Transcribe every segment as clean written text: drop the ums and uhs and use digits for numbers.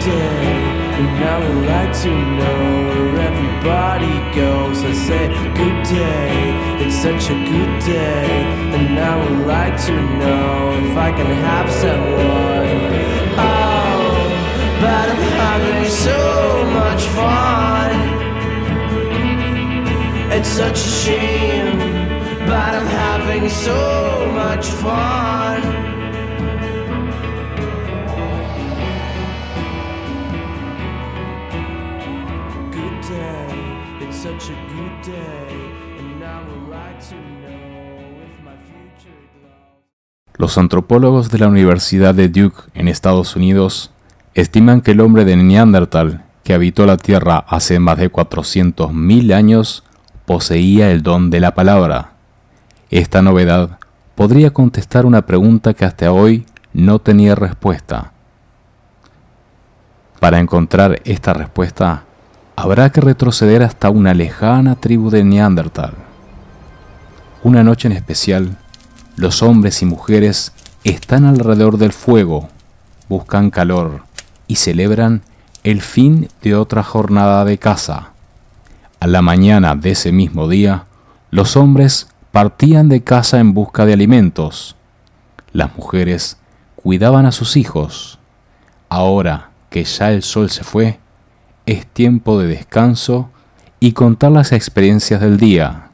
day, and I would like to know where everybody goes. I say good day, it's such a good day, and I would like to know if I can have someone. Oh, but I'm having so much fun. It's such a shame, but I'm having so much fun. Good day, it's such a good day, and I would like to know if my future glows. Los antropólogos de la Universidad de Duke en Estados Unidos estiman que el hombre de Neandertal, que habitó la Tierra hace más de 400.000 años, poseía el don de la palabra. Esta novedad podría contestar una pregunta que hasta hoy no tenía respuesta. Para encontrar esta respuesta, habrá que retroceder hasta una lejana tribu de Neandertal. Una noche en especial, los hombres y mujeres están alrededor del fuego, buscan calor y celebran el fin de otra jornada de caza. A la mañana de ese mismo día, los hombres partían de caza en busca de alimentos. Las mujeres cuidaban a sus hijos. Ahora que ya el sol se fue, es tiempo de descanso y contar las experiencias del día.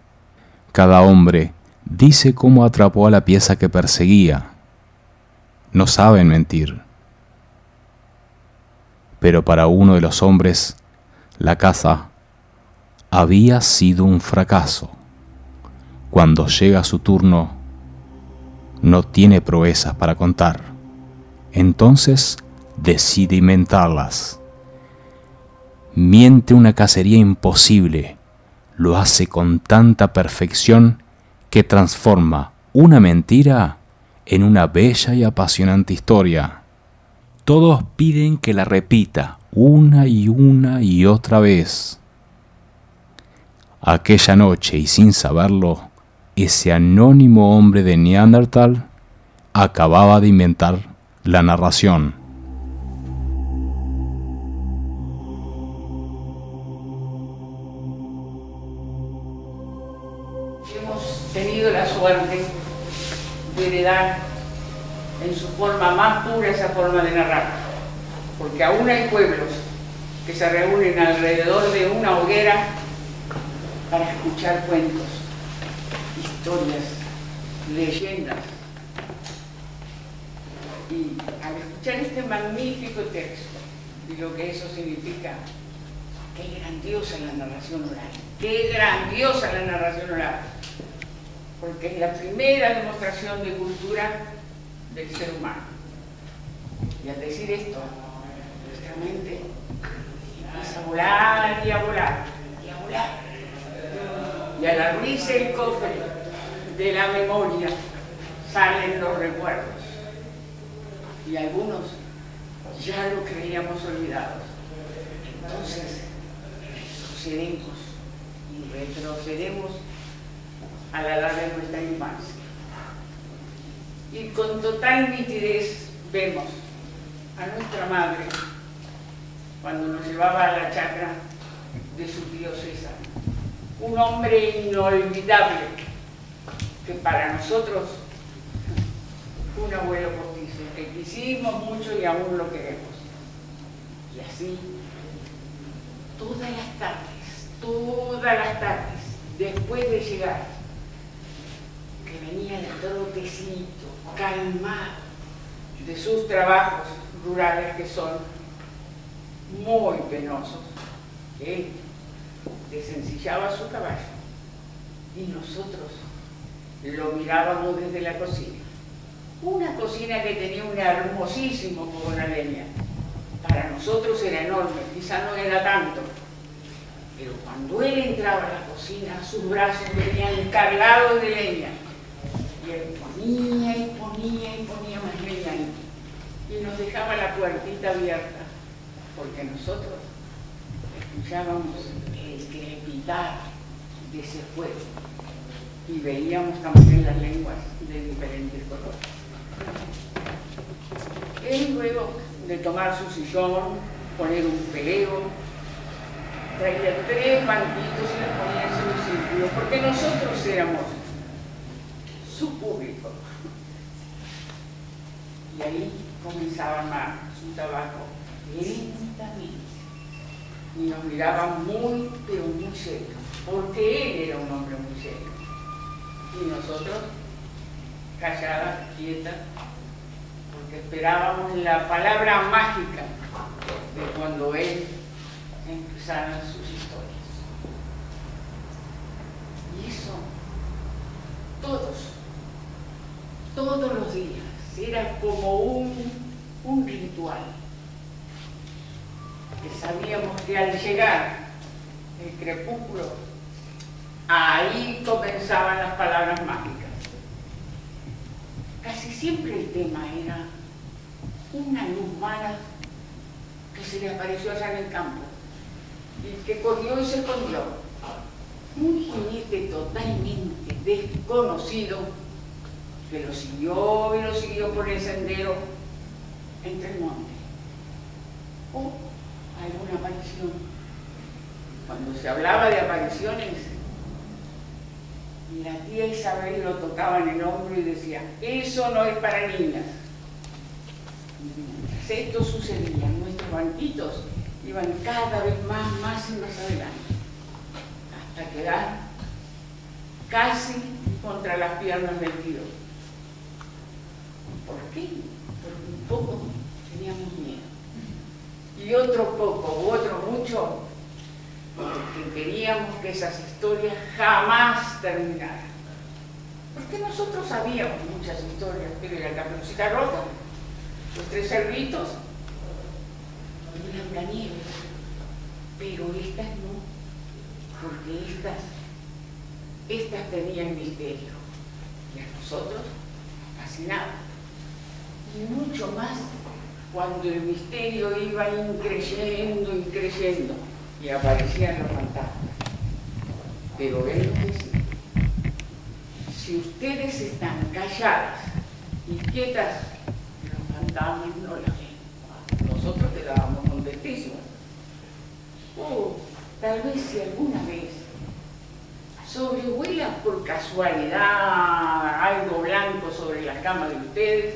Cada hombre dice cómo atrapó a la pieza que perseguía. No saben mentir. Pero para uno de los hombres, la caza había sido un fracaso. Cuando llega su turno, no tiene proezas para contar. Entonces decide inventarlas. Miente una cacería imposible. Lo hace con tanta perfección que transforma una mentira en una bella y apasionante historia. Todos piden que la repita una y otra vez. Aquella noche, y sin saberlo, ese anónimo hombre de Neandertal acababa de inventar la narración. Hemos tenido la suerte de heredar en su forma más pura esa forma de narrar, porque aún hay pueblos que se reúnen alrededor de una hoguera para escuchar cuentos, historias, leyendas. Y al escuchar este magnífico texto y lo que eso significa, qué grandiosa la narración oral, qué grandiosa la narración oral, porque es la primera demostración de cultura del ser humano. Y al decir esto, nuestra mente empieza a volar y a volar y a volar. Y al abrirse el cofre de la memoria salen los recuerdos. Y algunos ya lo creíamos olvidados. Entonces retrocedemos a la edad de nuestra infancia. Y con total nitidez vemos a nuestra madre cuando nos llevaba a la chacra de su tío César. Un hombre inolvidable que para nosotros fue un abuelo postizo, que quisimos mucho y aún lo queremos. Y así, todas las tardes, después de llegar, que venía de trotecito, calmado, de sus trabajos rurales que son muy penosos, él desencillaba su caballo y nosotros lo mirábamos desde la cocina. Una cocina que tenía un hermosísimo fogón a leña. Para nosotros era enorme, quizá no era tanto, pero cuando él entraba a la cocina, sus brazos venían cargados de leña. Y él ponía y ponía más leña ahí. Y nos dejaba la puertita abierta, porque nosotros escuchábamos el crepitar de ese fuego y veíamos también las lenguas de diferentes colores. Él luego de tomar su sillón poner un peleo, traía 3 banquitos y los ponía en semicírculo, porque nosotros éramos su público. Y ahí comenzaba a armar su trabajo lentamente. Y nos miraban muy, pero muy serios, porque él era un hombre muy serio. Y nosotros, calladas, quietas, porque esperábamos la palabra mágica de cuando él empezara sus historias. Y eso, todos los días, era como un ritual. Que sabíamos que al llegar el crepúsculo, ahí comenzaban las palabras mágicas. Casi siempre el tema era una luz mala que se le apareció allá en el campo y que corrió y se escondió. Un jinete totalmente desconocido que lo siguió y lo siguió por el sendero entre el monte. O alguna aparición. Cuando se hablaba de apariciones, la tía Isabel lo tocaba en el hombro y decía, eso no es para niñas. Y mientras esto sucedía, nuestros banquitos iban cada vez más y más adelante, hasta quedar casi contra las piernas del tío. ¿Por qué? Porque un poco teníamos miedo. Y otro poco, u otro mucho, porque queríamos que esas historias jamás terminaran. Porque nosotros sabíamos muchas historias, pero era la Caperucita Roja, los 3 cerditos y la Blancanieves, pero estas no, porque estas tenían misterio y a nosotros fascinaban. Y mucho más cuando el misterio iba increyendo y aparecían los fantasmas. Pero él nos decía, si ustedes están calladas y quietas, los fantasmas no las ven. Nosotros quedábamos contentísimos. Tal vez si alguna vez sobrevuela por casualidad algo blanco sobre la cama de ustedes,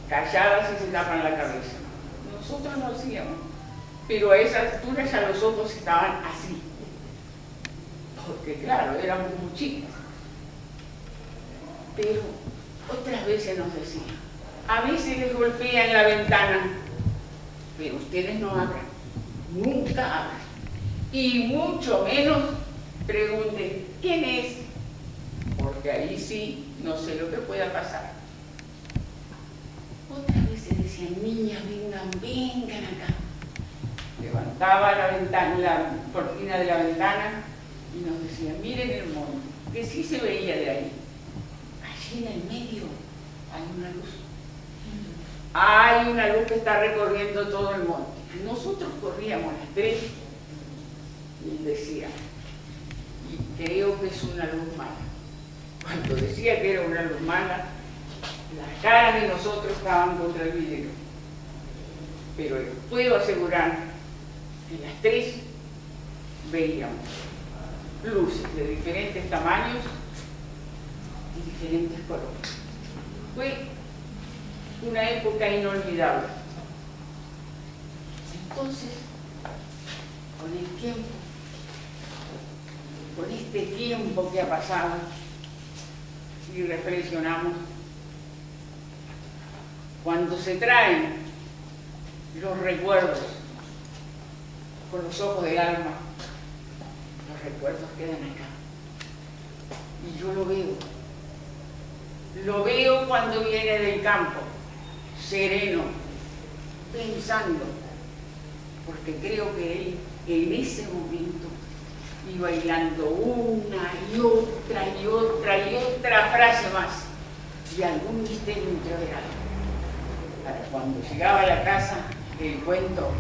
calladas y se tapan la cabeza. Nosotros no hacíamos, pero a esa altura ya los ojos estaban así, porque claro, éramos muy chicas. Pero otras veces nos decían, a veces les golpean la ventana, pero ustedes no abran, nunca abran, y mucho menos pregunten quién es, porque ahí sí no sé lo que pueda pasar. Otras veces decían, niñas, vengan acá. Levantaba la ventana, la cortina de la ventana y nos decían, miren el monte, que sí se veía de ahí. Allí en el medio hay una luz. Hay una luz que está recorriendo todo el monte. Nosotros corríamos las 3 y decía, y creo que es una luz mala. Cuando decía que era una luz mala, las caras de nosotros estaban contra el vidrio. Pero les puedo asegurar que las 3 veíamos luces de diferentes tamaños y diferentes colores. Fue una época inolvidable. Entonces, con el tiempo, con este tiempo que ha pasado, y reflexionamos, cuando se traen los recuerdos con los ojos del alma, los recuerdos quedan acá. Y yo lo veo cuando viene del campo, sereno, pensando, porque creo que él en ese momento iba hilando una y otra frase más y algún misterio entreverado. Para cuando llegaba a la casa, el cuento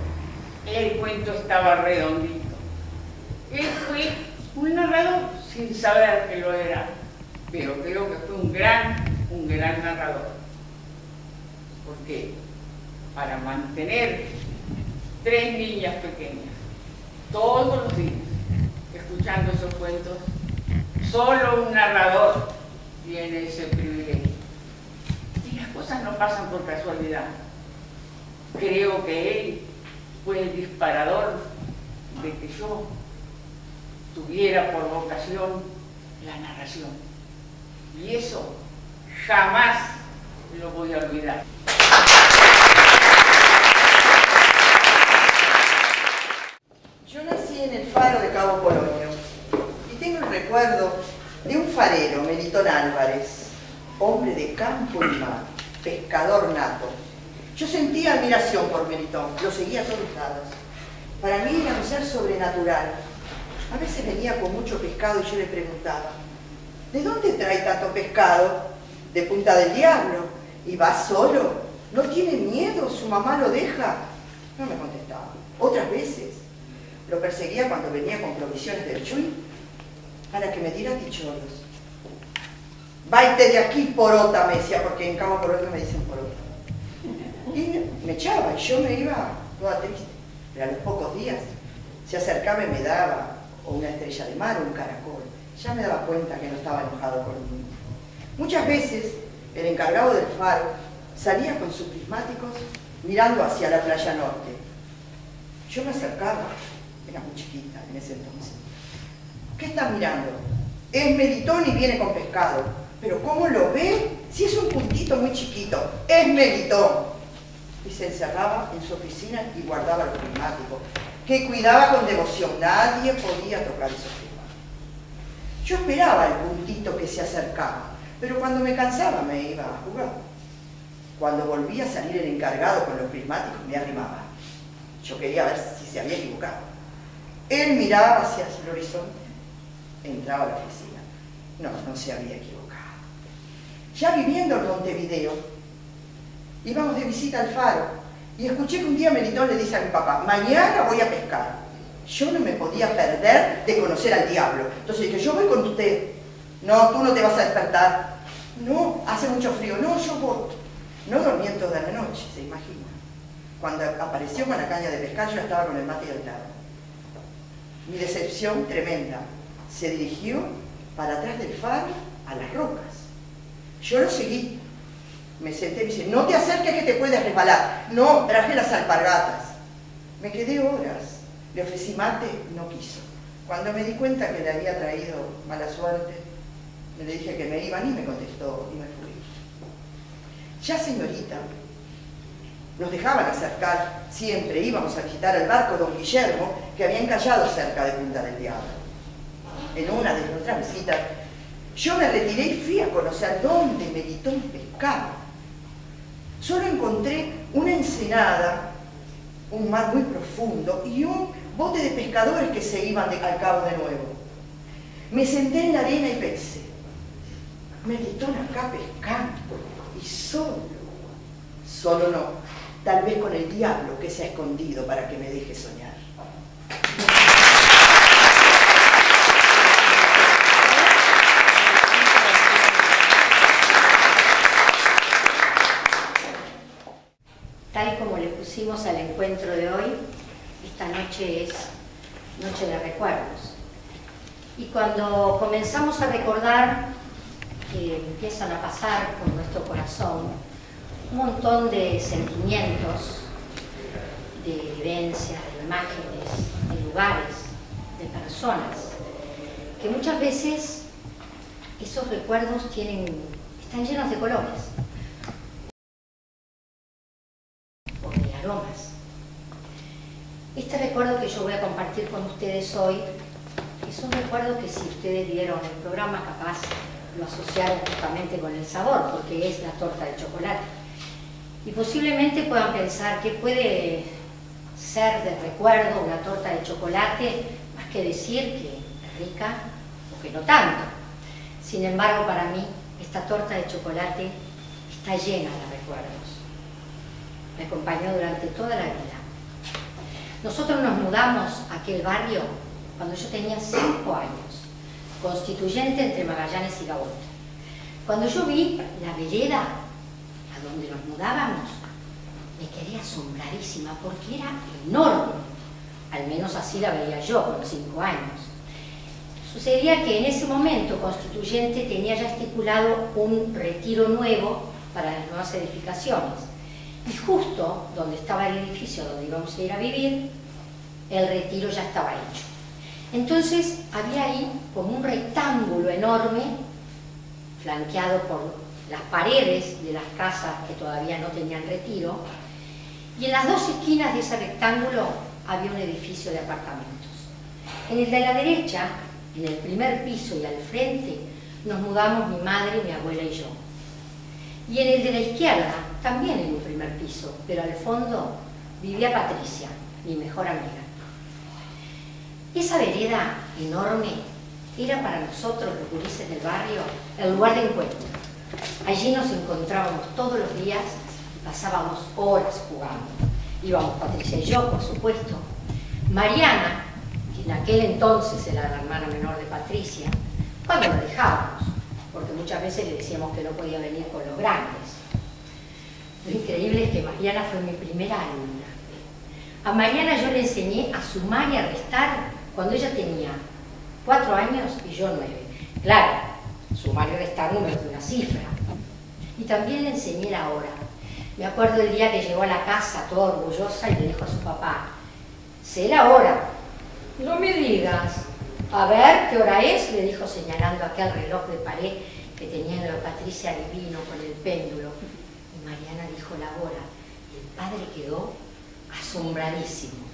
estaba redondito. Él fue un narrador sin saber que lo era, pero creo que fue un gran narrador. Porque para mantener 3 niñas pequeñas, todos los días, escuchando esos cuentos. Solo un narrador tiene ese privilegio. Y las cosas no pasan por casualidad. Creo que él fue el disparador de que yo tuviera por vocación la narración. Y eso jamás lo voy a olvidar. Yo nací en el Faro de Cabo Polonio y tengo el recuerdo de un farero, Melitón Álvarez, hombre de campo y mar, pescador nato. Yo sentía admiración por Melitón, lo seguía a todos lados. Para mí era un ser sobrenatural. A veces venía con mucho pescado y yo le preguntaba, ¿de dónde trae tanto pescado? De Punta del Diablo. ¿Y va solo? ¿No tiene miedo? ¿Su mamá lo deja? No me contestaba. Otras veces lo perseguía cuando venía con provisiones del Chuy para que me diera ticholos. Vaite de aquí, porota, me decía, porque en Cabo Polonio me dicen porota. Y me echaba y yo me iba toda triste. Pero a los pocos días se acercaba y me daba o una estrella de mar o un caracol. Ya me daba cuenta que no estaba enojado conmigo. Muchas veces el encargado del faro salía con sus prismáticos mirando hacia la playa norte. Yo me acercaba, era muy chiquita en ese entonces. ¿Qué está mirando? Es Melitón y viene con pescado. ¿Pero cómo lo ve? Si es un puntito muy chiquito. ¡Es Melitón! Y se encerraba en su oficina y guardaba los prismáticos, que cuidaba con devoción. Nadie podía tocar esos prismáticos. Yo esperaba el puntito que se acercaba, pero cuando me cansaba me iba a jugar. Cuando volvía a salir el encargado con los prismáticos me arrimaba. Yo quería ver si se había equivocado. Él miraba hacia el horizonte, entraba a la oficina. No, no se había equivocado. Ya viviendo en Montevideo, íbamos de visita al faro y escuché que un día Melitón le dice a mi papá, mañana voy a pescar. Yo no me podía perder de conocer al diablo. Entonces dije, yo voy con usted. No, tú no te vas a despertar. No, hace mucho frío. No, yo voy. No dormí en toda la noche, se imagina. Cuando apareció con la caña de pescar, yo estaba con el mate al lado. Mi decepción tremenda. Se dirigió para atrás del faro a las rocas. Yo lo seguí. Me senté y me dice, no te acerques que te puedes resbalar. No, traje las alpargatas. Me quedé horas. Le ofrecí mate, no quiso. Cuando me di cuenta que le había traído mala suerte, le dije que me iban y me contestó y me fui. Ya señorita, nos dejaban acercar, siempre íbamos a visitar el barco Don Guillermo, que había encallado cerca de Punta del Diablo. En una de nuestras visitas, yo me retiré y fui a conocer dónde Melitón pescaba. Solo encontré una ensenada, un mar muy profundo y un bote de pescadores que se iban al cabo de nuevo. Me senté en la arena y pensé, Melitón acá pescando y solo no, tal vez con el diablo que se ha escondido para que me deje soñar. Tal como le pusimos al encuentro de hoy, esta noche es noche de recuerdos. Y cuando comenzamos a recordar, que empiezan a pasar por nuestro corazón un montón de sentimientos, de vivencias, de imágenes, de lugares, de personas, que muchas veces esos recuerdos están llenos de colores. Aromas. Este recuerdo que yo voy a compartir con ustedes hoy es un recuerdo que si ustedes vieron el programa capaz lo asociaron justamente con el sabor, porque es la torta de chocolate. Y posiblemente puedan pensar que puede ser de recuerdo una torta de chocolate, más que decir que es rica o que no tanto. Sin embargo, para mí, esta torta de chocolate está llena de recuerdos. Me acompañó durante toda la vida. Nosotros nos mudamos a aquel barrio cuando yo tenía 5 años, constituyente entre Magallanes y Gaboto. Cuando yo vi la vereda a donde nos mudábamos, me quedé asombradísima porque era enorme, al menos así la veía yo con 5 años. Sucedía que en ese momento Constituyente tenía ya estipulado un retiro nuevo para las nuevas edificaciones, y justo donde estaba el edificio donde íbamos a ir a vivir, el retiro ya estaba hecho. Entonces había ahí como un rectángulo enorme, flanqueado por las paredes de las casas que todavía no tenían retiro, y en las dos esquinas de ese rectángulo había un edificio de apartamentos. En el de la derecha, en el primer piso y al frente, nos mudamos mi madre, mi abuela y yo. Y en el de la izquierda, también en un primer piso, pero al fondo vivía Patricia, mi mejor amiga. Esa vereda enorme era para nosotros, los gurises del barrio, el lugar de encuentro. Allí nos encontrábamos todos los días y pasábamos horas jugando. Íbamos Patricia y yo, por supuesto. Mariana, que en aquel entonces era la hermana menor de Patricia, cuando la dejábamos, porque muchas veces le decíamos que no podía venir con los grandes. Lo increíble es que Mariana fue mi primera alumna. A Mariana yo le enseñé a sumar y a restar cuando ella tenía 4 años y yo 9. Claro, sumar y restar números de una cifra. Y también le enseñé la hora. Me acuerdo el día que llegó a la casa toda orgullosa y le dijo a su papá: sé la hora. No me digas. A ver, ¿qué hora es? Le dijo señalando aquel reloj de pared que tenía en la Patricia divino con el péndulo. Y Mariana dijo la hora. Y el padre quedó asombradísimo.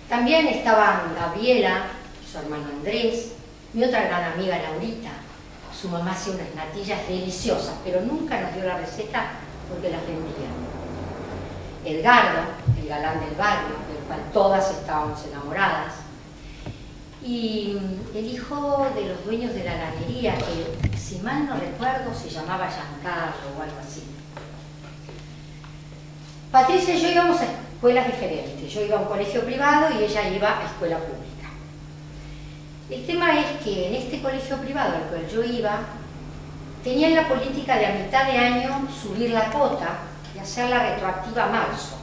También estaban Gabriela, su hermano Andrés, mi otra gran amiga Laurita. Su mamá hacía unas natillas deliciosas, pero nunca nos dio la receta porque las vendía. Edgardo, el galán del barrio, del cual todas estábamos enamoradas. Y el hijo de los dueños de la lanería, que si mal no recuerdo se llamaba Giancarlo o algo así. Patricia y yo íbamos a escuelas diferentes. Yo iba a un colegio privado y ella iba a escuela pública. El tema es que en este colegio privado al cual yo iba, tenían la política de a mitad de año subir la cuota y hacerla retroactiva a marzo.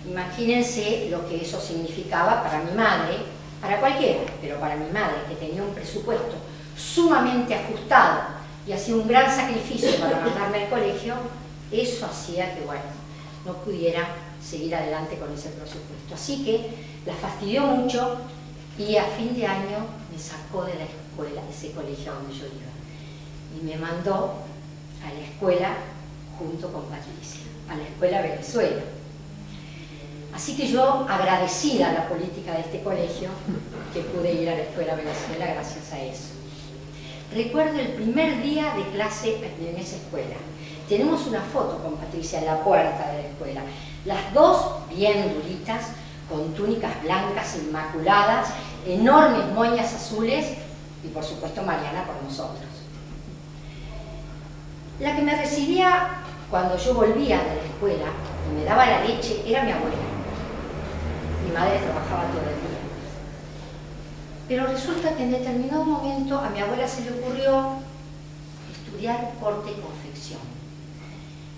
Imagínense lo que eso significaba para mi madre, para cualquiera, pero para mi madre, que tenía un presupuesto sumamente ajustado y hacía un gran sacrificio para mandarme al colegio. Eso hacía que, bueno, no pudiera seguir adelante con ese presupuesto. Así que la fastidió mucho y a fin de año me sacó de la escuela, de ese colegio donde yo iba, y me mandó a la escuela junto con Patricia, a la escuela Venezuela. Así que yo, agradecida a la política de este colegio, que pude ir a la escuela Venezuela gracias a eso. Recuerdo el primer día de clase en esa escuela. Tenemos una foto con Patricia en la puerta de la escuela. Las dos bien duritas, con túnicas blancas inmaculadas, enormes moñas azules y por supuesto Mariana con nosotros. La que me recibía cuando yo volvía de la escuela y me daba la leche era mi abuela. Mi madre trabajaba todo el día. Pero resulta que en determinado momento a mi abuela se le ocurrió estudiar corte y confección.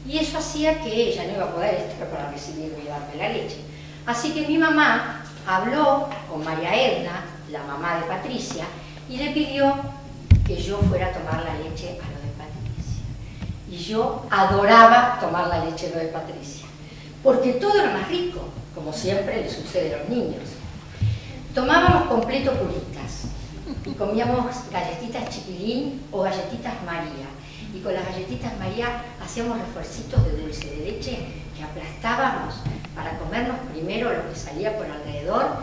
Y eso hacía que ella no iba a poder estar para recibirme y darme la leche. Así que mi mamá habló con María Edna, la mamá de Patricia, y le pidió que yo fuera a tomar la leche a lo de Patricia. Y yo adoraba tomar la leche a lo de Patricia, porque todo era más rico, como siempre le sucede a los niños. Tomábamos completo puritas y comíamos galletitas Chiquilín o galletitas María. Y con las galletitas María hacíamos refuercitos de dulce de leche que aplastábamos para comernos primero lo que salía por alrededor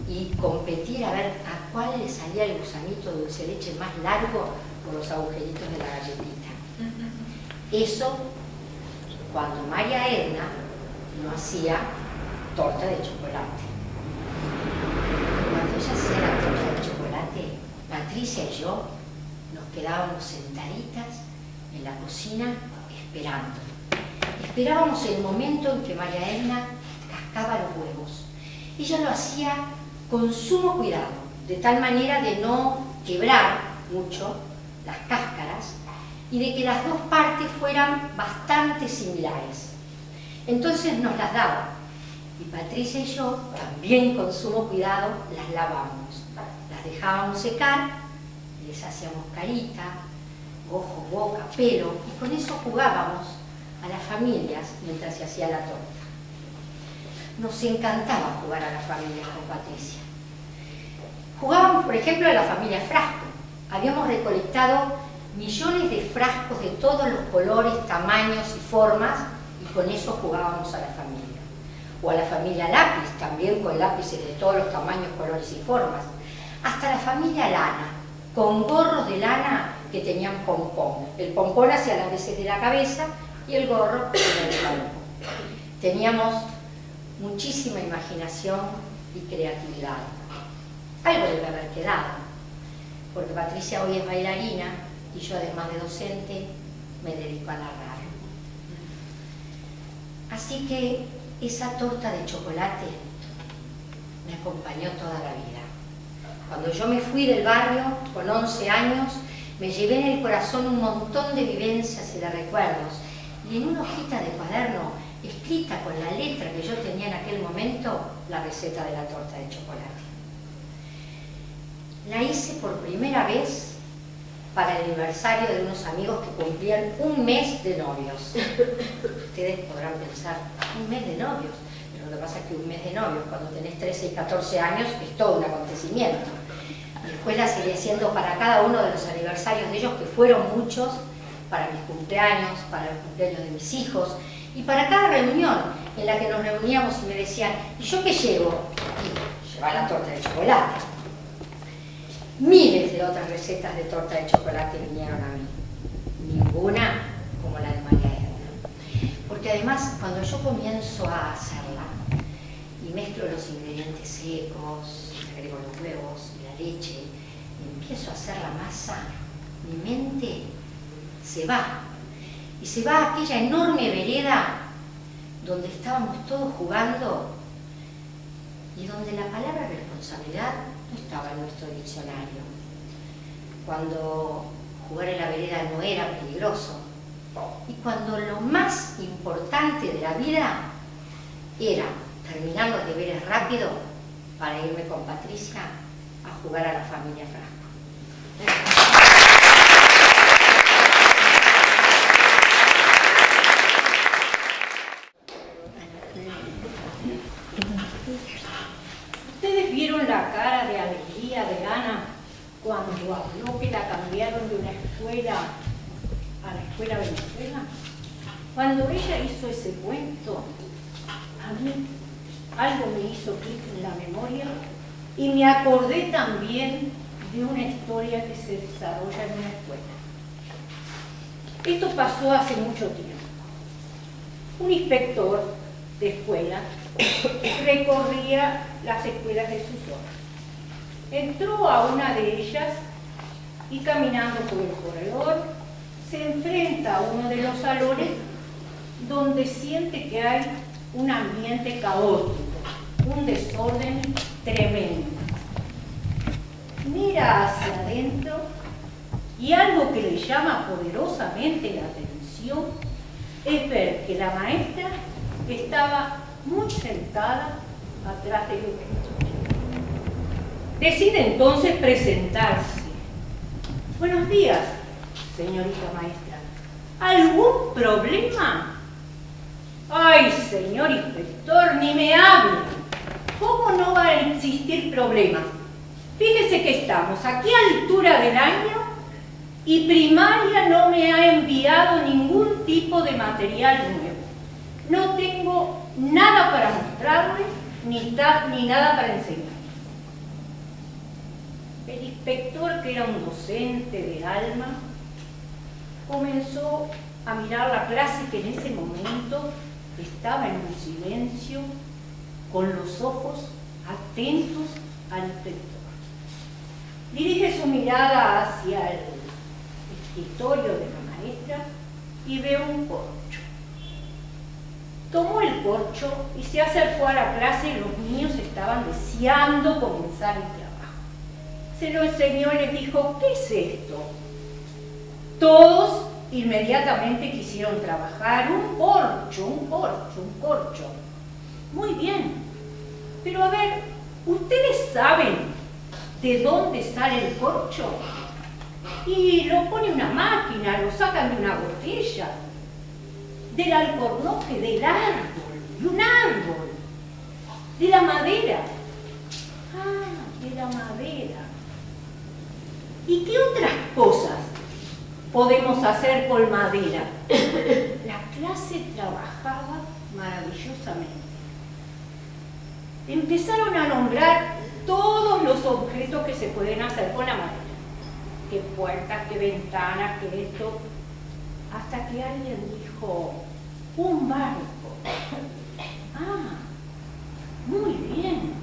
y competir a ver a cuál le salía el gusanito de dulce de leche más largo por los agujeritos de la galletita. Eso cuando María Edna no hacía torta de chocolate. Cuando ella hacía la torta de chocolate, Patricia y yo nos quedábamos sentaditas en la cocina esperando. Esperábamos el momento en que María Edna cascaba los huevos. Ella lo hacía con sumo cuidado, de tal manera de no quebrar mucho las cáscaras, y de que las dos partes fueran bastante similares. Entonces nos las daba, y Patricia y yo, también con sumo cuidado, las lavábamos. Las dejábamos secar, les hacíamos carita, ojo, boca, pelo, y con eso jugábamos a las familias mientras se hacía la torta. Nos encantaba jugar a las familias con Patricia. Jugábamos, por ejemplo, a la familia Frasco. Habíamos recolectado millones de frascos de todos los colores, tamaños y formas, y con eso jugábamos a la familia. O a la familia Lápiz, también con lápices de todos los tamaños, colores y formas. Hasta la familia Lana, con gorros de lana que tenían pompón. El pompón hacia las veces de la cabeza y el gorro en el cuerpo. Teníamos muchísima imaginación y creatividad. Algo debe haber quedado, porque Patricia hoy es bailarina y yo, además de docente, me dedico a narrar. Así que esa torta de chocolate me acompañó toda la vida. Cuando yo me fui del barrio con 11 años, me llevé en el corazón un montón de vivencias y de recuerdos, y en una hojita de cuaderno, escrita con la letra que yo tenía en aquel momento, la receta de la torta de chocolate. La hice por primera vez para el aniversario de unos amigos que cumplían un mes de novios. Ustedes podrán pensar, un mes de novios, pero lo que pasa es que un mes de novios, cuando tenés 13 y 14 años, es todo un acontecimiento. Después la seguí haciendo para cada uno de los aniversarios de ellos, que fueron muchos, para mis cumpleaños, para el cumpleaños de mis hijos, y para cada reunión en la que nos reuníamos y me decían, ¿y yo qué llevo? Y llevar la torta de chocolate. Miles de otras recetas de torta de chocolate vinieron a mí. Ninguna como la de María Edna. Porque además, cuando yo comienzo a hacerla y mezclo los ingredientes secos, agrego los huevos y la leche, y empiezo a hacer la masa, mi mente se va. Y se va a aquella enorme vereda donde estábamos todos jugando y donde la palabra responsabilidad no estaba en nuestro diccionario. Cuando jugar en la vereda no era peligroso y cuando lo más importante de la vida era terminar los deberes rápido para irme con Patricia a jugar a la familia Frasco. ¿Ustedes vieron la cara de alegría de Ana cuando habló que la cambiaron de una escuela a la escuela Venezuela? Cuando ella hizo ese cuento, a mí algo me hizo clic en la memoria y me acordé también de una historia que se desarrolla en una escuela. Esto pasó hace mucho tiempo. Un inspector de escuela recorría las escuelas de su zona. Entró a una de ellas y caminando por el corredor se enfrenta a uno de los salones donde siente que hay un ambiente caótico, un desorden tremendo. Mira hacia adentro y algo que le llama poderosamente la atención es ver que la maestra estaba muy sentada atrás del escritorio. Decide entonces presentarse. Buenos días, señorita maestra. ¿Algún problema? Ay, señor inspector, ni me hable. ¿Cómo no va a existir problemas? Fíjese que estamos a qué altura del año y primaria no me ha enviado ningún tipo de material nuevo. No tengo nada para mostrarle ni nada para enseñar. El inspector, que era un docente de alma, comenzó a mirar la clase que en ese momento estaba en un silencio, con los ojos atentos al inspector. Dirige su mirada hacia el escritorio de la maestra y ve un corcho. Tomó el corcho y se acercó a la clase y los niños estaban deseando comenzar el trabajo. Se lo enseñó y les dijo, ¿qué es esto? Todos inmediatamente quisieron trabajar un corcho. Muy bien, pero a ver, ¿ustedes saben de dónde sale el corcho? Y lo pone una máquina, lo sacan de una botella, del alcornoque, del árbol, de un árbol, de la madera. Ah, de la madera. ¿Y qué otras cosas podemos hacer con madera? La clase trabajaba maravillosamente. Empezaron a nombrar todos los objetos que se pueden hacer con la madera. Qué puertas, qué ventanas, qué esto. Hasta que alguien dijo, un barco. Ah, muy bien.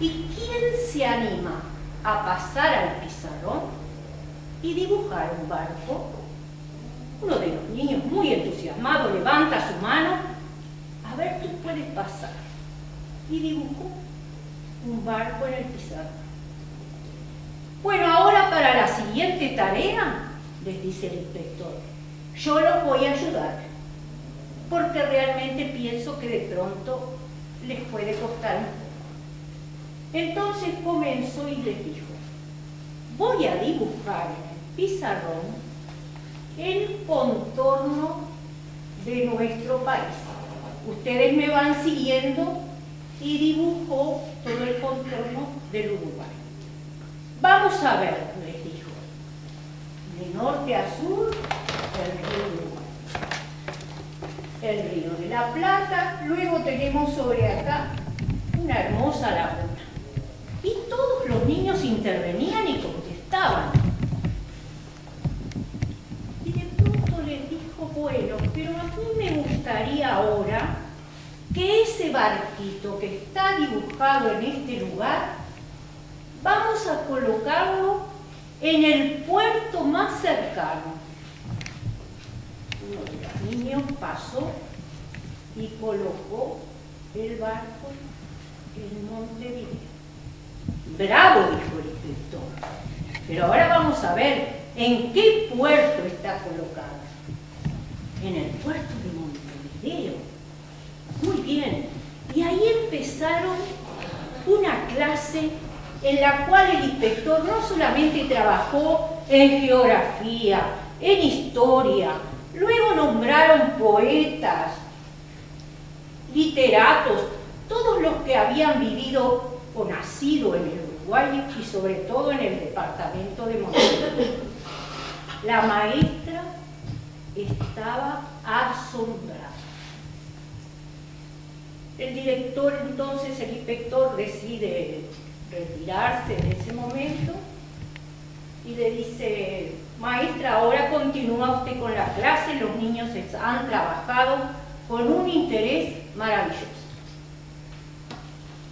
¿Y quién se anima a pasar al pizarrón y dibujar un barco? Uno de los niños, muy entusiasmado, levanta su mano. A ver, tú puedes pasar. Y dibujó un barco en el pizarrón. Bueno, ahora para la siguiente tarea, les dice el inspector, yo los voy a ayudar, porque realmente pienso que de pronto les puede costar un poco. Entonces comenzó y les dijo, voy a dibujar en el pizarrón el contorno de nuestro país. Ustedes me van siguiendo y dibujó todo el contorno del Uruguay. Vamos a ver, les dijo, de norte a sur, el río Uruguay, el río de la Plata, luego tenemos sobre acá una hermosa laguna. Y todos los niños intervenían y contestaban. Y de pronto les dijo, bueno, pero a mí me gustaría ahora que ese barquito que está dibujado en este lugar, vamos a colocarlo en el puerto más cercano. Uno de los niños pasó y colocó el barco en Montevideo. Bravo, dijo el inspector. Pero ahora vamos a ver en qué puerto está colocado. En el puerto de Montevideo. Muy bien. Y ahí empezaron una clase en la cual el inspector no solamente trabajó en geografía, en historia, luego nombraron poetas, literatos, todos los que habían vivido o nacido en el Uruguay y sobre todo en el departamento de Montevideo. La maestra estaba asombrada. El director entonces, el inspector, decide retirarse en ese momento y le dice, maestra, ahora continúa usted con la clase, los niños han trabajado con un interés maravilloso.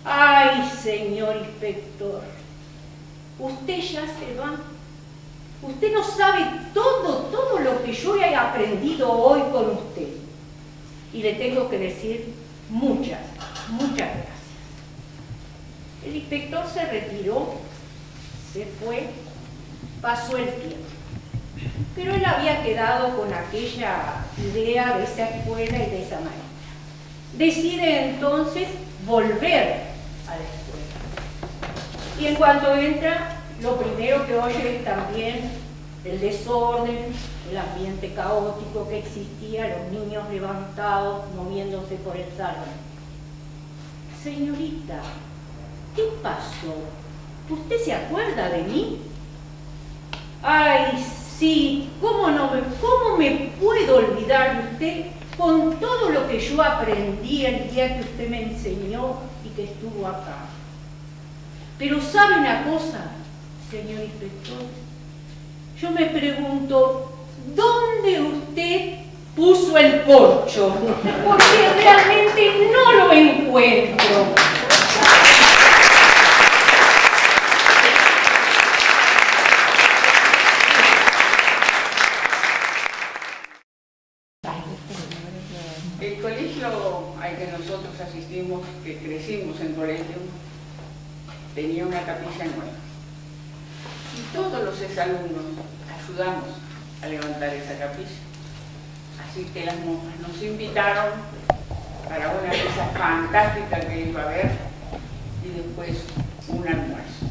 Ay, señor inspector, usted ya se va. Usted no sabe todo lo que yo he aprendido hoy con usted. Y le tengo que decir muchas gracias. El inspector se retiró, se fue, pasó el tiempo. Pero él había quedado con aquella idea de esa escuela y de esa maestra. Decide entonces volver a la escuela. Y en cuanto entra, lo primero que oye es también el desorden, el ambiente caótico que existía, los niños levantados, moviéndose por el salón. Señorita, ¿qué pasó? ¿Usted se acuerda de mí? Ay, sí, ¿cómo me puedo olvidar de usted con todo lo que yo aprendí el día que usted me enseñó y que estuvo acá? Pero ¿sabe una cosa, señor inspector? Yo me pregunto, ¿dónde usted puso el corcho? Porque realmente no lo encuentro. El colegio al que nosotros asistimos, que crecimos en Colegio, tenía una capilla nueva. Y todos los exalumnos ayudamos a levantar esa capilla. Así que las monjas nos invitaron para una misa fantástica que iba a haber y después un almuerzo.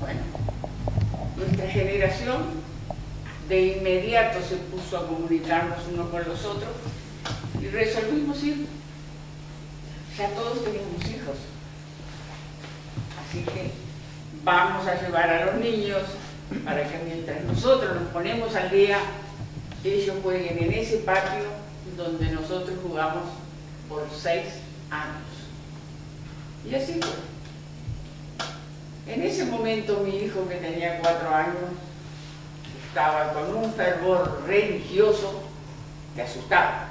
Bueno, nuestra generación de inmediato se puso a comunicarnos unos con los otros y resolvimos ir. Ya todos teníamos hijos. Así que vamos a llevar a los niños para que mientras nosotros nos ponemos al día, ellos jueguen en ese patio donde nosotros jugamos por 6 años. Y así fue. En ese momento mi hijo, que tenía 4 años, estaba con un fervor religioso que asustaba.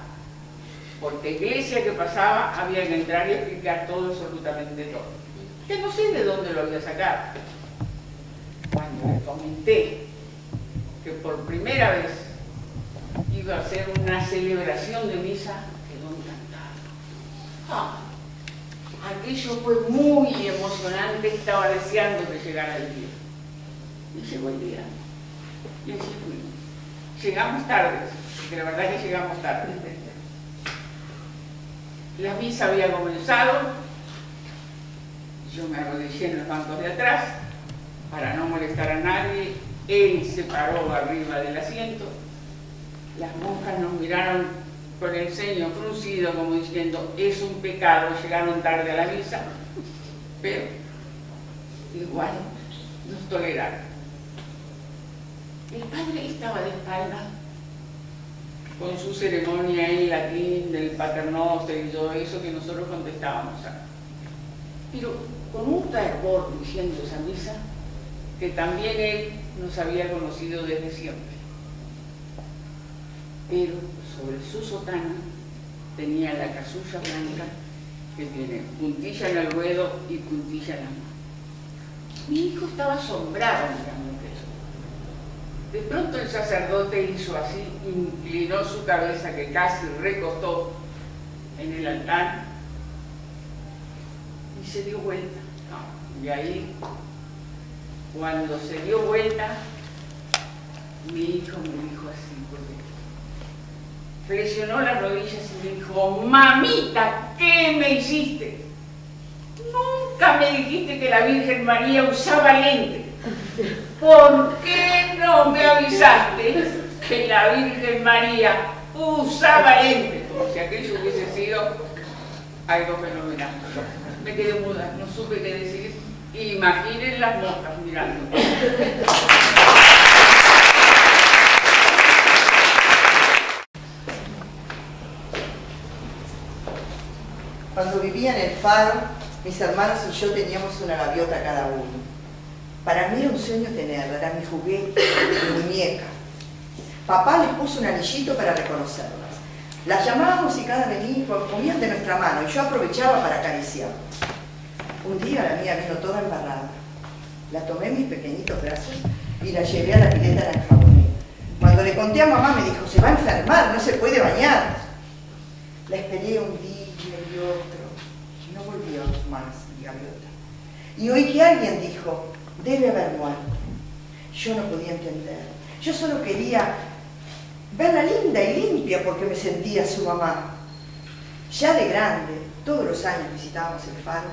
Porque iglesia que pasaba había que entrar y explicar todo, absolutamente todo. Que no sé de dónde lo había sacado. Cuando le comenté que por primera vez iba a hacer una celebración de misa, quedó encantado. Aquello fue muy emocionante, estaba deseando que llegara el día. Y llegó el día. Y así fuimos. Llegamos tarde, porque la verdad que llegamos tarde. La misa había comenzado, yo me arrodillé en los bancos de atrás para no molestar a nadie, él se paró arriba del asiento, las monjas nos miraron con el ceño fruncido como diciendo, es un pecado, llegaron tarde a la misa, pero igual nos toleraron. El padre estaba de espaldas, con su ceremonia en latín del Paternoster y todo eso que nosotros contestábamos acá. Pero con un fervor diciendo esa misa que también él nos había conocido desde siempre. Pero sobre su sotana tenía la casulla blanca que tiene puntilla en el ruedo y puntilla en la mano. Mi hijo estaba asombrado mirando eso. De pronto el sacerdote hizo así, inclinó su cabeza que casi recostó en el altar y se dio vuelta. Y ahí, cuando se dio vuelta, mi hijo me dijo así, porque flexionó las rodillas y me dijo, mamita, ¿qué me hiciste? Nunca me dijiste que la Virgen María usaba lentes. ¿Por qué no me avisaste que la Virgen María usaba lentes? Como si aquello hubiese sido algo fenomenal. Me quedé muda, no supe qué decir. Imaginen las monjas mirando. Cuando vivía en el Faro, mis hermanos y yo teníamos una gaviota cada uno. Para mí era un sueño tenerla, era mi juguete, mi muñeca. Papá les puso un anillito para reconocerlas. Las llamábamos y cada venía comían de nuestra mano y yo aprovechaba para acariciarlas. Un día la mía vino toda embarrada. La tomé en mis pequeñitos brazos y la llevé a la pileta de la enjaboné. Cuando le conté a mamá me dijo, se va a enfermar, no se puede bañar. La esperé un día y otro y no volvió más mi gaviota. Y oí que alguien dijo, debe haber muerto. Yo no podía entender. Yo solo quería verla linda y limpia porque me sentía su mamá. Ya de grande, todos los años visitábamos el Faro,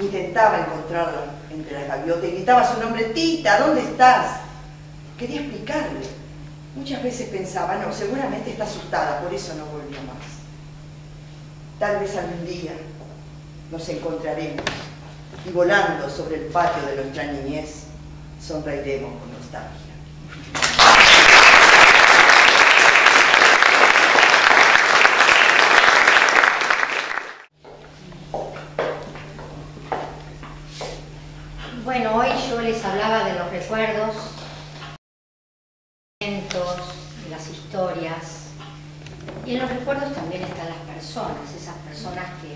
intentaba encontrarla entre las gaviotas y gritaba su nombre, Tita, ¿dónde estás? Quería explicarle. Muchas veces pensaba, no, seguramente está asustada, por eso no volvió más. Tal vez algún día nos encontraremos y volando sobre el patio de nuestra niñez, sonreiremos con nostalgia. Bueno, hoy yo les hablaba de los recuerdos, de las historias, y en los recuerdos también están las personas, esas personas que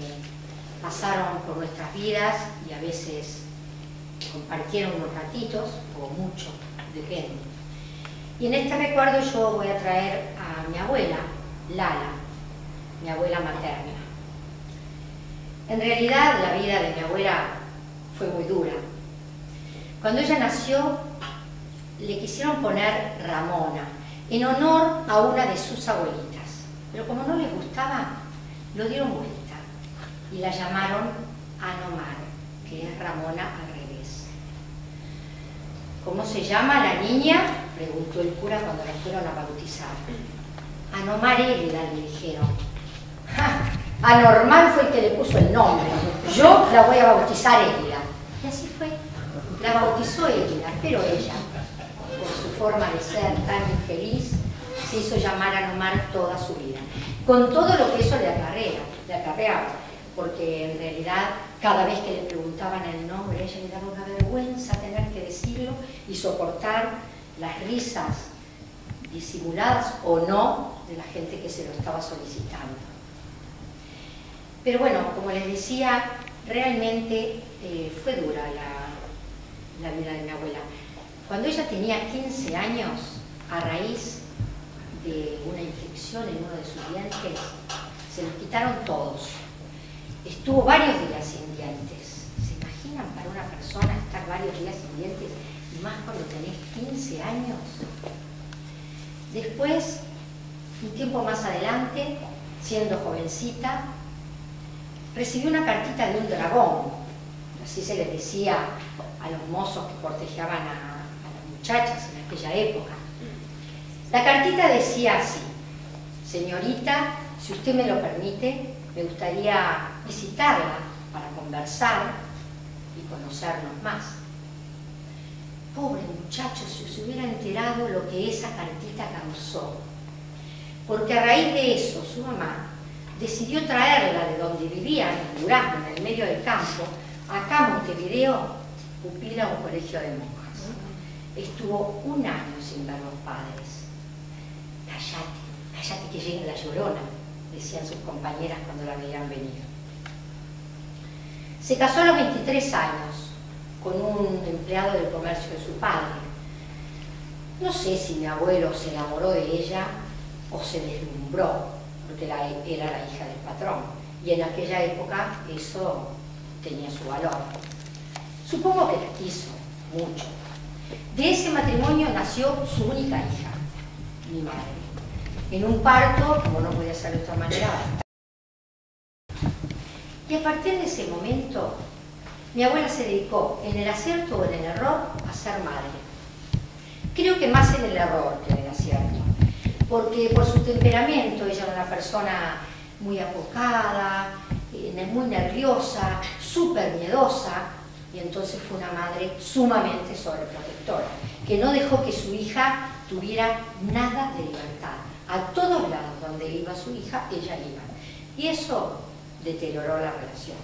pasaron por nuestras vidas y a veces compartieron unos ratitos o mucho, depende. Y en este recuerdo yo voy a traer a mi abuela, Lala, mi abuela materna. En realidad la vida de mi abuela fue muy dura. Cuando ella nació, le quisieron poner Ramona, en honor a una de sus abuelitas. Pero como no les gustaba, lo dieron vuelta y la llamaron Anomar, que es Ramona al revés. ¿Cómo se llama la niña?, preguntó el cura cuando la fueron a bautizar. Anomar Elida, le dijeron. ¡Ja! Anormal fue el que le puso el nombre. Yo la voy a bautizar Elida. Y así fue. La bautizó Elida, pero ella, por su forma de ser tan infeliz, se hizo llamar Anomar toda su vida. Con todo lo que eso le acarreaba, porque en realidad cada vez que le preguntaban el nombre, a ella le daba una vergüenza tener que decirlo y soportar las risas disimuladas o no de la gente que se lo estaba solicitando. Pero bueno, como les decía, realmente fue dura la vida de mi abuela. Cuando ella tenía 15 años, a raíz de una infección en uno de sus dientes, se los quitaron todos. Estuvo varios días sin dientes. ¿Se imaginan para una persona estar varios días sin dientes? Y más cuando tenés 15 años. Después, un tiempo más adelante, siendo jovencita, recibió una cartita de un dragón. Así se les decía a los mozos que cortejaban a las muchachas en aquella época. La cartita decía así: señorita, si usted me lo permite, me gustaría visitarla para conversar y conocernos más. Pobre muchacho, si se hubiera enterado lo que esa cartita causó. Porque a raíz de eso, su mamá decidió traerla de donde vivía, en Durazno, en el medio del campo, acá en Montevideo, pupila a un colegio de monjas. Estuvo un año sin ver los padres. Cállate que llegue la Llorona, decían sus compañeras cuando la veían venir. Se casó a los 23 años con un empleado del comercio de su padre. No sé si mi abuelo se enamoró de ella o se deslumbró, porque era la hija del patrón, y en aquella época eso tenía su valor. Supongo que la quiso mucho. De ese matrimonio nació su única hija, mi madre, en un parto, como no podía ser de otra manera. Y a partir de ese momento, mi abuela se dedicó, en el acierto o en el error, a ser madre. Creo que más en el error que en el acierto, porque por su temperamento, ella era una persona muy apocada, muy nerviosa, súper miedosa, y entonces fue una madre sumamente sobreprotectora, que no dejó que su hija tuviera nada de libertad. A todos lados donde iba su hija, ella iba. Y eso deterioró la relación.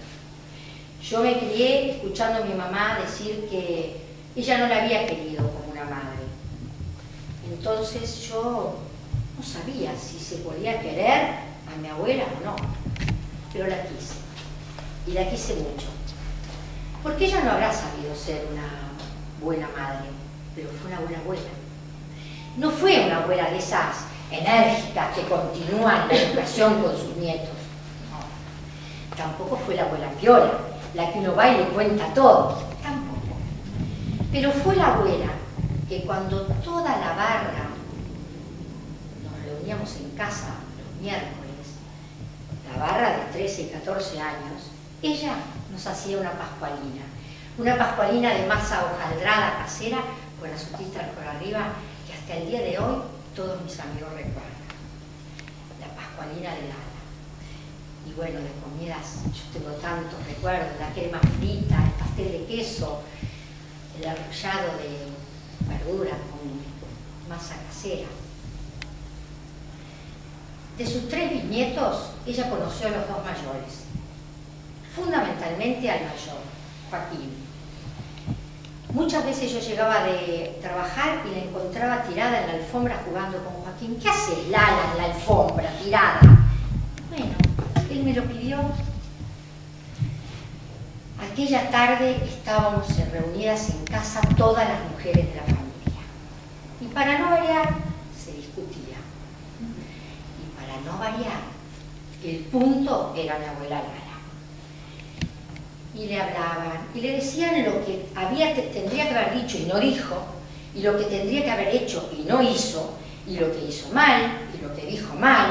Yo me crié escuchando a mi mamá decir que ella no la había querido como una madre. Entonces yo no sabía si se podía querer a mi abuela o no, pero la quise, y la quise mucho. Porque ella no habrá sabido ser una buena madre, pero fue una buena abuela. No fue una abuela de esas enérgicas que continúan la educación con sus nietos. No. Tampoco fue la abuela piola, la que uno va y le cuenta todo. Tampoco. Pero fue la abuela que cuando toda la barra nos reuníamos en casa los miércoles, la barra de 13 y 14 años, ella nos hacía una pascualina de masa hojaldrada casera con azuquitas por arriba, que hasta el día de hoy todos mis amigos recuerdan. La pascualina de Lala. Y bueno, de comidas, yo tengo tantos recuerdos: la crema frita, el pastel de queso, el arrollado de verdura con masa casera. De sus 3 bisnietos, ella conoció a los 2 mayores, fundamentalmente al mayor, Joaquín. Muchas veces yo llegaba de trabajar y la encontraba tirada en la alfombra jugando con Joaquín. ¿Qué haces, Lala, en la alfombra, tirada? Bueno, él me lo pidió. Aquella tarde estábamos reunidas en casa todas las mujeres de la familia. Y para no variar, se discutía. Y para no variar, el punto era mi abuela Lala. Y le hablaban, y le decían lo que tendría que haber dicho y no dijo, y lo que tendría que haber hecho y no hizo, y lo que hizo mal, y lo que dijo mal.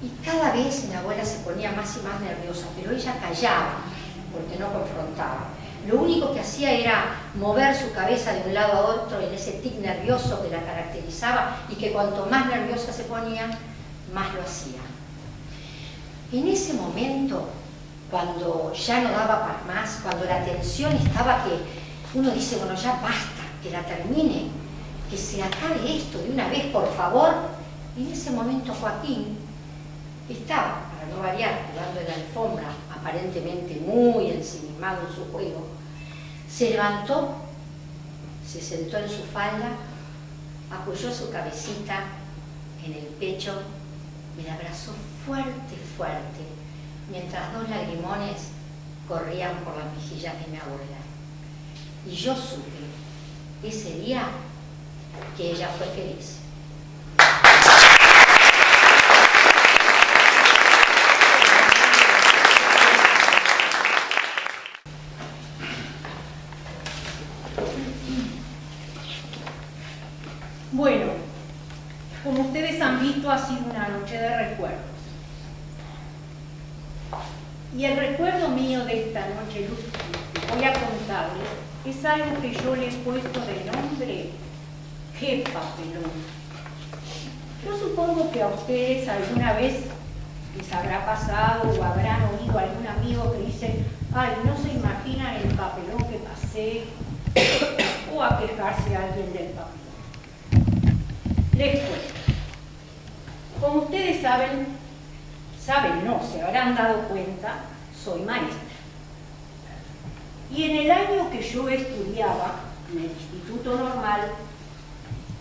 Y cada vez mi abuela se ponía más y más nerviosa, pero ella callaba, porque no confrontaba. Lo único que hacía era mover su cabeza de un lado a otro en ese tic nervioso que la caracterizaba y que cuanto más nerviosa se ponía, más lo hacía. En ese momento, cuando ya no daba para más, cuando la tensión estaba que uno dice, bueno, ya basta, que la termine, que se acabe esto de una vez, por favor. En ese momento Joaquín estaba, para no variar, jugando en la alfombra, aparentemente muy ensimismado en su juego, se levantó, se sentó en su falda, apoyó su cabecita en el pecho, me la abrazó fuerte, fuerte, mientras dos lagrimones corrían por las mejillas de mi abuela. Y yo supe ese día que ella fue feliz. Bueno, como ustedes han visto, ha sido una noche de recuerdos. Y el recuerdo mío de esta noche, que voy a contarles, es algo que yo le he puesto de nombre ¡qué papelón! Yo supongo que a ustedes alguna vez les habrá pasado o habrán oído a algún amigo que dice, ay, no se imaginan el papelón que pasé, o a quejarse a alguien del papelón. Les cuento. Como ustedes saben, no, se habrán dado cuenta, soy maestra. Y en el año que yo estudiaba, en el Instituto Normal,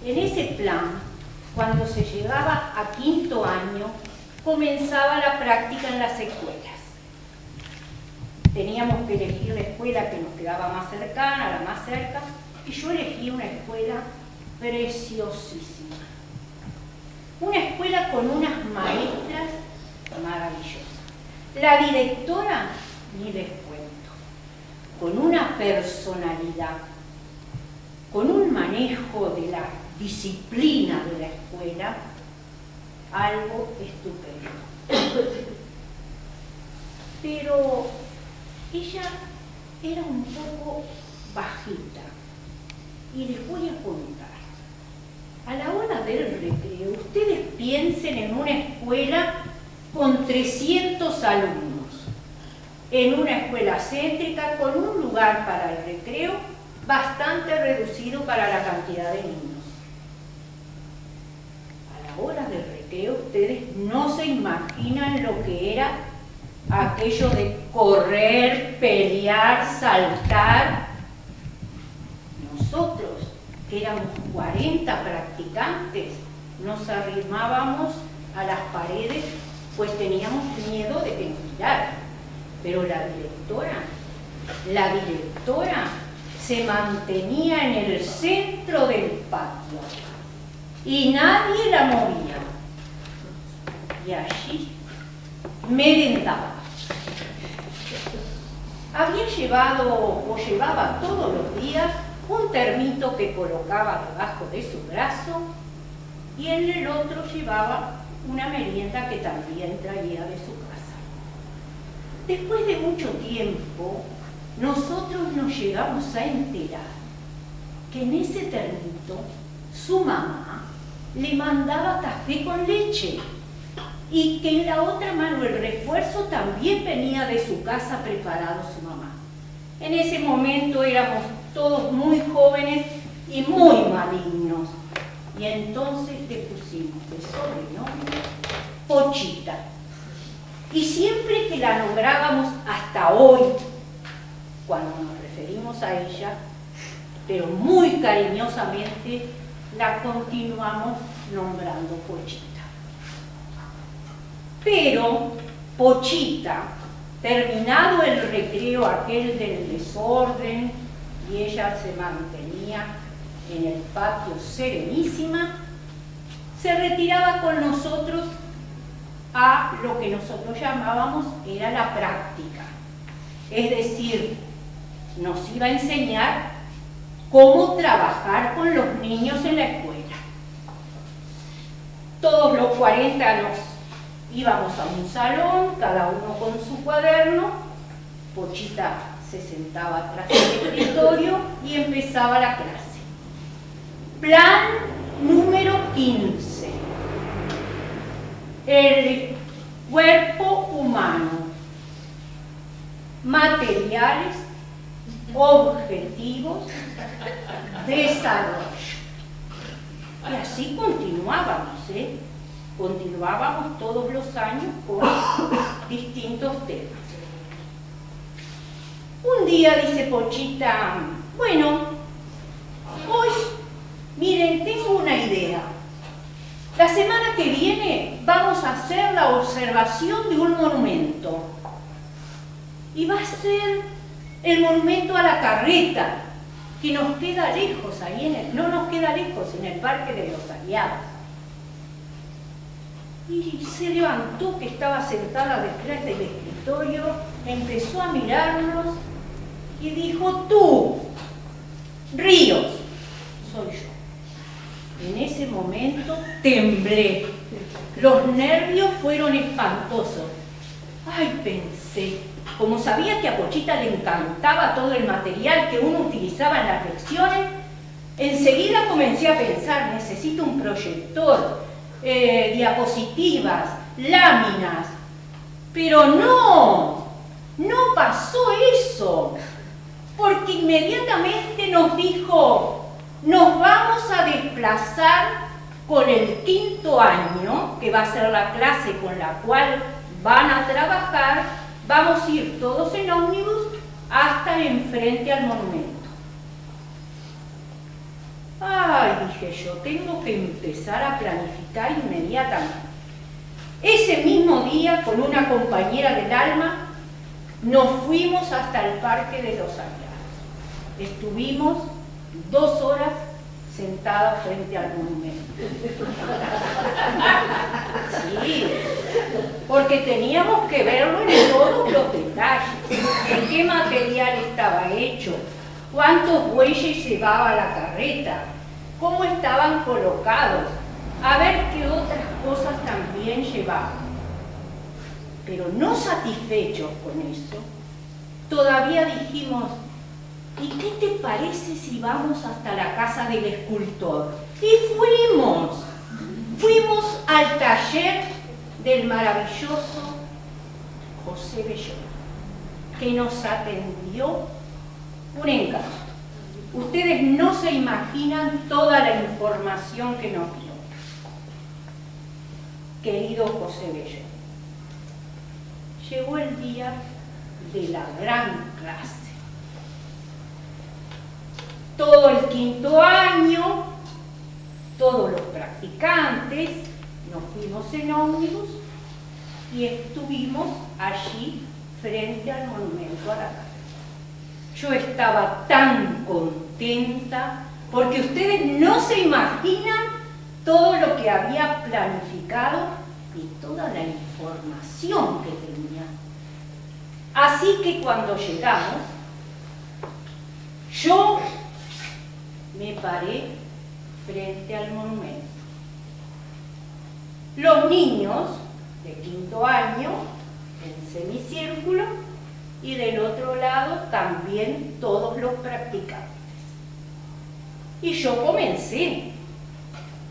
en ese plan, cuando se llegaba a quinto año, comenzaba la práctica en las escuelas. Teníamos que elegir la escuela que nos quedaba más cercana, la más cerca, y yo elegí una escuela preciosísima. Una escuela con unas maestras maravillosas. La directora, ni les cuento, con una personalidad, con un manejo de la disciplina de la escuela, algo estupendo. Pero ella era un poco bajita, y les voy a contar. A la hora del recreo, ustedes piensen en una escuela con 300 alumnos, en una escuela céntrica con un lugar para el recreo bastante reducido para la cantidad de niños. A la hora del recreo, ustedes no se imaginan lo que era aquello de correr, pelear, saltar. Nosotros, que éramos 40 practicantes, nos arrimábamos a las paredes, pues teníamos miedo de que nos tiraran. Pero la directora se mantenía en el centro del patio y nadie la movía. Y allí merendaba. Había llevado o llevaba todos los días un termito que colocaba debajo de su brazo y en el otro llevaba una merienda que también traía de su casa. Después de mucho tiempo, nosotros nos llegamos a enterar que en ese termito su mamá le mandaba café con leche y que en la otra mano el refuerzo también venía de su casa preparado su mamá. En ese momento éramos todos muy jóvenes y muy malignos. Y entonces le pusimos de sobrenombre Pochita. Y siempre que la nombrábamos hasta hoy, cuando nos referimos a ella, pero muy cariñosamente, la continuamos nombrando Pochita. Pero Pochita, terminado el recreo aquel del desorden, y ella se mantenía en el patio serenísima, se retiraba con nosotros a lo que nosotros llamábamos era la práctica. Es decir, nos iba a enseñar cómo trabajar con los niños en la escuela. Todos los 40 nos íbamos a un salón, cada uno con su cuaderno. Pochita se sentaba atrás del escritorio y empezaba la clase. Plan número 15. El cuerpo humano. Materiales, objetivos, desarrollo. Y así continuábamos, Continuábamos todos los años con distintos temas. Un día dice Pochita, bueno, hoy, miren, tengo una idea. La semana que viene vamos a hacer la observación de un monumento. Y va a ser el monumento a la carreta, que nos queda lejos, no nos queda lejos, en el Parque de los Aliados. Y se levantó, que estaba sentada detrás del escritorio, empezó a mirarnos y dijo, tú, Ríos, soy yo. En ese momento temblé, los nervios fueron espantosos. Ay, pensé, como sabía que a Pochita le encantaba todo el material que uno utilizaba en las lecciones, enseguida comencé a pensar, necesito un proyector, diapositivas, láminas. Pero no pasó eso, porque inmediatamente nos dijo, nos vamos a desplazar con el 5º año, que va a ser la clase con la cual van a trabajar, vamos a ir todos en ómnibus hasta enfrente al monumento. Ay, dije yo, tengo que empezar a planificar inmediatamente. Ese mismo día, con una compañera del alma, nos fuimos hasta el Parque de los Aliados. Estuvimos 2 horas sentados frente al monumento. Sí, porque teníamos que verlo en todos los detalles. ¿En qué material estaba hecho? ¿Cuántos bueyes llevaba la carreta? ¿Cómo estaban colocados? A ver qué otras cosas también llevaban. Pero no satisfechos con eso, todavía dijimos, ¿y qué te parece si vamos hasta la casa del escultor? Y fuimos al taller del maravilloso José Bellón, que nos atendió un encanto. Ustedes no se imaginan toda la información que nos dio. Querido José Bellón, llegó el día de la gran clase. Todo el 5º año, todos los practicantes, nos fuimos en ómnibus y estuvimos allí frente al monumento a la carreta. Yo estaba tan contenta porque ustedes no se imaginan todo lo que había planificado y toda la información que tenía. Así que cuando llegamos, yo me paré frente al monumento. Los niños de 5º año en semicírculo y del otro lado también todos los practicantes. Y yo comencé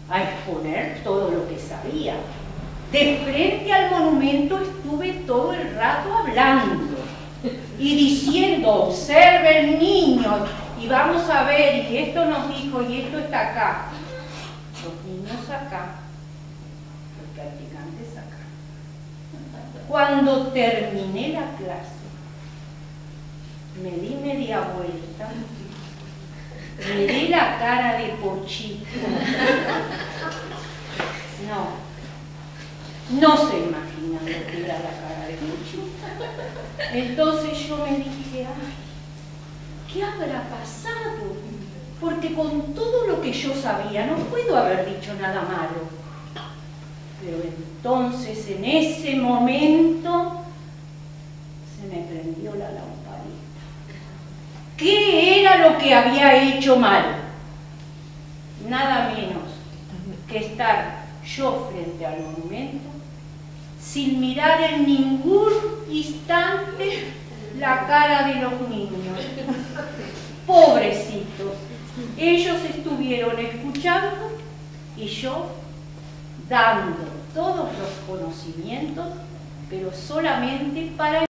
a exponer todo lo que sabía. De frente al monumento estuve todo el rato hablando y diciendo, observen niños, y vamos a ver, y esto nos dijo, y esto está acá. Los niños acá, los practicantes acá. Cuando terminé la clase, me di media vuelta, miré la cara de Pochita. No se imaginan lo que era la cara de Pochita. Entonces yo me dije, ay, ¿qué habrá pasado? Porque con todo lo que yo sabía no puedo haber dicho nada malo. Pero entonces, en ese momento, se me prendió la lamparita. ¿Qué era lo que había hecho mal. Nada menos que estar yo frente al monumento sin mirar en ningún instante la cara de los niños. Pobrecitos, ellos estuvieron escuchando y yo dando todos los conocimientos, pero solamente para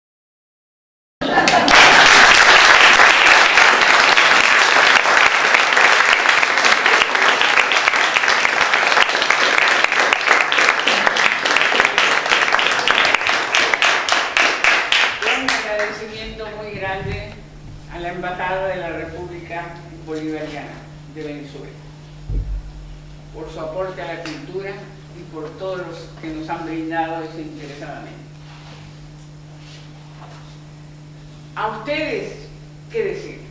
a la Embajada de la República Bolivariana de Venezuela por su aporte a la cultura y por todos los que nos han brindado desinteresadamente. A ustedes, ¿qué decirles?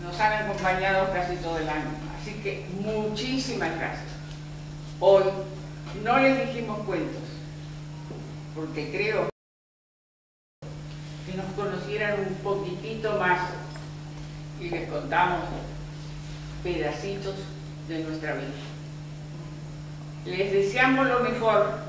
Nos han acompañado casi todo el año, así que muchísimas gracias. Hoy no les dijimos cuentos, porque creo que nos conocieran un poquitito más y les contamos pedacitos de nuestra vida. Les deseamos lo mejor